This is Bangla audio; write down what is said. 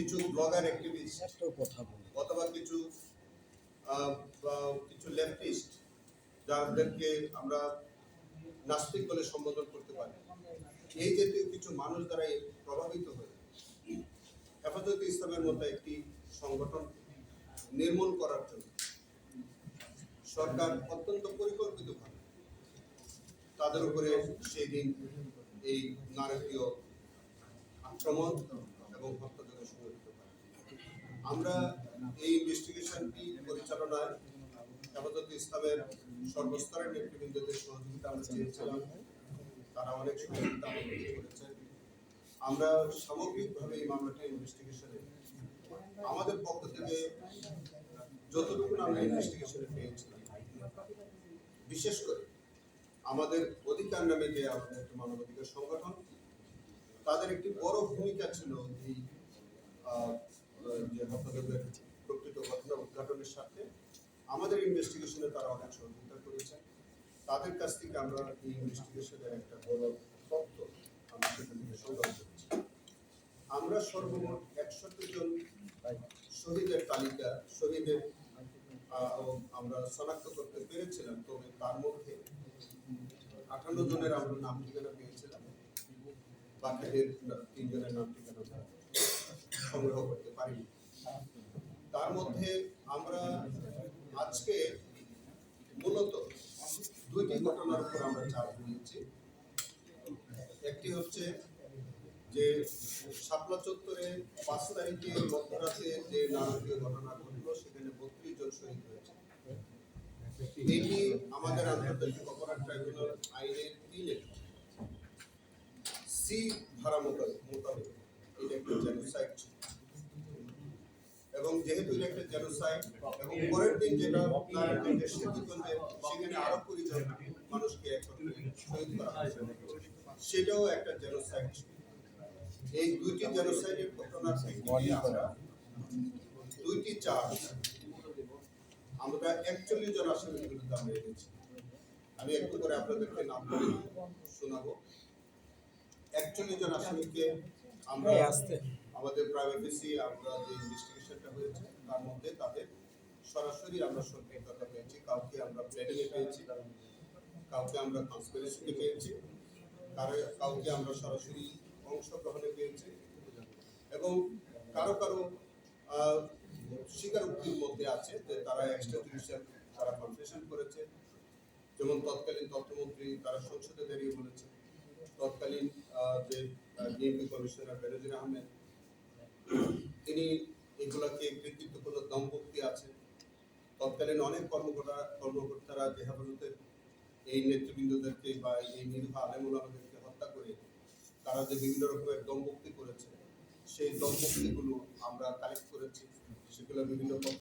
কিছু ব্লগার অ্যাক্টিভিস্ট অথবা কিছু কিছু লেফটিস্ট যাদেরকে আমরা নাস্তিক বলে সম্বোধন করতে পারি, এই জাতীয় কিছু মানুষ দ্বারা প্রভাবিত হয়ে হেফাজতে ইসলামের মতো একটি সংগঠন নির্মূল করার জন্য সরকার অত্যন্ত পরিকল্পিতভাবে তাদের উপরে সেই দিন এই নারকীয় আক্রমণ এবং হত্যাযজ্ঞ সংঘটিত করে। আমরা এই ইনভেস্টিগেশনটি পরিচালনায় হেফাজতে ইসলামের সর্বস্তরের নেতৃবৃন্দদের সহযোগিতা আমরা চেয়েছিলাম, তারা অনেক সহযোগিতা আমাদের করেছে। আমরা সামগ্রিকভাবে এই মামলাটি ইনভেস্টিগেশনে আমাদের পক্ষ থেকে যতটুকু আমরা ইনভেস্টিগেশনে পেয়েছিলাম, বিশেষ করে আমাদের অধিকার নামে যে আমাদের একটা মানবাধিকার সংগঠন, তাদের একটি বড় ভূমিকা ছিল এই যে হত্যাযজ্ঞের প্রকৃত ঘটনা উদ্ঘাটনের স্বার্থে। আমাদের ইনভেস্টিগেশনে তারা অনেক সহযোগিতা করেছে। তাদের কাছ থেকে আমরা এই ইনভেস্টিগেশনের একটা বড় তথ্য আমরা সেখান থেকে সংগ্রহ করেছি। আমরা সর্বমোট 61 জন শহীদের তালিকা শহীদের আমরা শনাক্ত করতে পেরেছিলাম, তবে তার মধ্যে 58 জনের আমরা নাম ঠিকানা পেয়েছিলাম, বাকিদের 3 জনের নাম ঠিকানা সংগ্রহ করতে পারিনি। তার মধ্যে আমরা আজকে মূলত 2টি ঘটনার উপর আমরা চাপ দিয়েছি। একটি হচ্ছে যে শাপলা চত্বরে 5 তারিখে মধ্যরাতে যে নারকীয় ঘটনা ঘটল, সেখানে 32 জন শহীদ হয়েছে। এটি আমাদের আন্তর্জাতিক অপরাধ ট্রাইব্যুনাল আইনের 3-এর সি ধারা মোতাবেক এটা একটা জেনোসাইড, এবং যেহেতু এটা একটা জেনোসাইড এবং পরের দিন যেটা নারায়ণগঞ্জের সেতুগঞ্জে সেখানে আরো 20 জন মানুষকে একত্রে শহীদ করা হয়েছে, সেটাও একটা জেনোসাইড। এই 2টি জেনোসাইডের ঘটনার প্রেক্ষিতে আমরা 2টি চার্জ আমরা 41 জন আসামির বিরুদ্ধে আমরা এনেছি। আমি একটু করে আপনাদেরকে নাম বলে শোনাবো। 41 জন আসামিকে আমরা আমাদের প্রাইভেসি আমরা যে ইনভেস্টিগেশনটা হয়েছে তার মধ্যে তাদের সরাসরি আমরা সম্পৃক্ততা পেয়েছি। কাউকে আমরা প্ল্যানিংয়ে পেয়েছি, কাউকে আমরা কনস্পিরেসিতে পেয়েছি, কাউকে আমরা সরাসরি অংশগ্রহণে পেয়েছি, এবং কারো কারো স্বীকারোক্তির মধ্যে আছে যে তারা এক্সট্রাজুডিশিয়াল তারা কনফেশন করেছে। যেমন তৎকালীন তথ্যমন্ত্রী তারা সংসদে দাঁড়িয়ে বলেছে, তৎকালীন যে ডিএমপি কমিশনার বেনজির আহমেদ তিনি এগুলাকে কৃতিত্বপূর্ণ দম্পতি আছে। তৎকালীন অনেক কর্মকর্তারা যে হেফাজতের এই নেতৃবৃন্দদেরকে বা এই নিরীহ আলেমুল আমাদেরকে হত্যা করে তারা যে বিভিন্ন রকমের দম্পতি করেছে, সেই দম্পতিগুলো আমরা কালেক্ট করেছি, সেগুলো বিভিন্ন